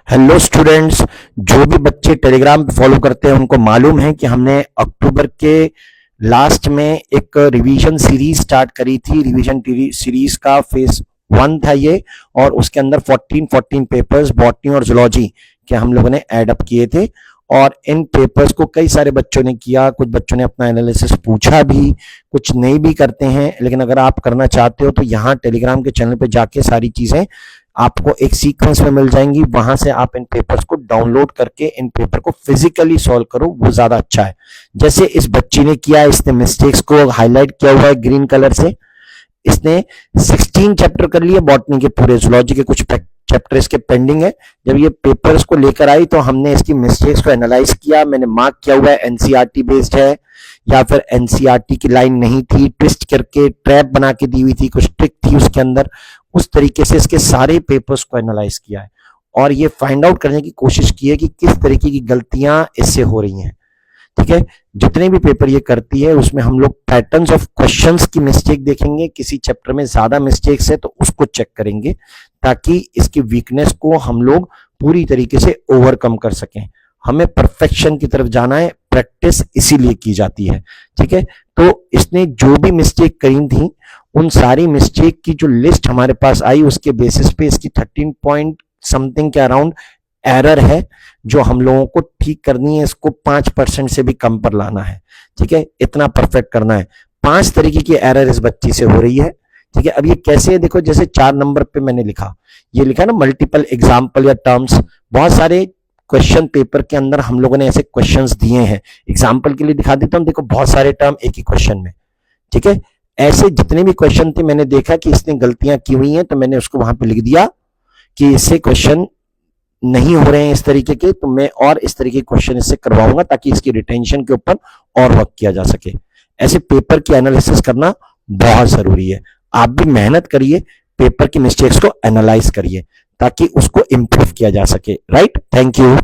Hello students. जो भी बच्चे टेलीग्राम पे फॉलो करते हैं उनको मालूम है कि हमने अक्टूबर के लास्ट में एक रिवीजन सीरीज स्टार्ट करी थी। रिवीजन सीरीज का फेज 1 था ये, और उसके अंदर 14 पेपर्स बॉटनी और जूलॉजी के हम लोगों ने ऐड अप किए थे। और इन पेपर्स को कई सारे बच्चों ने किया, कुछ बच्चों ने अपना एनालिसिस पूछा भी, कुछ नहीं भी करते हैं। लेकिन अगर आप करना चाहते हो तो यहाँ टेलीग्राम के चैनल पे जाके सारी चीजें आपको एक सीक्वेंस में मिल जाएंगी। वहां से आप इन पेपर्स को डाउनलोड करके इन पेपर को फिजिकली सॉल्व करो, वो ज्यादा अच्छा है। जैसे इस बच्ची ने किया, इसने मिस्टेक्स को हाईलाइट किया हुआ है ग्रीन कलर से। इसने 16 चैप्टर कर लिए बॉटनी के पूरे, जूलॉजी के कुछ चैप्टर इसके पेंडिंग है। जब ये पेपर्स को लेकर आई तो हमने इसकी मिस्टेक्स को एनालाइज किया। मैंने मार्क किया हुआ है एनसीईआरटी बेस्ड है या फिर एनसीईआरटी की लाइन नहीं थी, ट्विस्ट करके ट्रैप बना के दी हुई थी, कुछ ट्रिक थी उसके अंदर। उस तरीके से इसके सारे पेपर्स को एनालाइज किया है और ये फाइंड आउट करने की कोशिश की है कि किस तरीके की गलतियां इससे हो रही हैं। ठीक है, जितने भी पेपर ये करती है उसमें हम लोग पैटर्न्स ऑफ क्वेश्चंस की मिस्टेक देखेंगे। किसी चैप्टर में ज्यादा मिस्टेक्स है तो उसको चेक करेंगे ताकि इसकी वीकनेस को हम लोग पूरी तरीके से ओवरकम कर सकें। हमें परफेक्शन की तरफ जाना है, प्रैक्टिस इसीलिए की जाती है। ठीक है, तो इसने जो भी मिस्टेक करी थी उन सारी मिस्टेक की जो लिस्ट हमारे पास आई उसके बेसिस पे इसकी 13 पॉइंट समथिंग के अराउंड एरर है जो हम लोगों को ठीक करनी है। इसको 5% से भी कम पर लाना है। ठीक है, इतना परफेक्ट करना है। 5 तरीके की एरर इस बच्ची से हो रही है। ठीक है, अब ये कैसे है देखो, जैसे 4 नंबर पे मैंने लिखा, ये लिखा ना मल्टीपल एग्जाम्पल या टर्म्स। बहुत सारे क्वेश्चन पेपर के अंदर हम लोगों ने ऐसे क्वेश्चंस दिए हैं। एग्जाम्पल के लिए दिखा देता हूं, देखो बहुत सारे टर्म एक ही क्वेश्चन में। ठीक है, ऐसे जितने भी क्वेश्चन थे मैंने देखा कि इसने गलतियां की हुई हैं तो मैंने उसको वहां पे लिख दिया कि इससे क्वेश्चन नहीं हो रहे हैं इस तरीके के, तो मैं और इस तरीके के क्वेश्चन इससे करवाऊंगा ताकि इसकी रिटेंशन के ऊपर और वर्क किया जा सके। ऐसे पेपर की एनालिसिस करना बहुत जरूरी है। आप भी मेहनत करिए, पेपर की मिस्टेक्स को एनालाइज करिए ताकि उसको इंप्रूव किया जा सके। Right, thank you.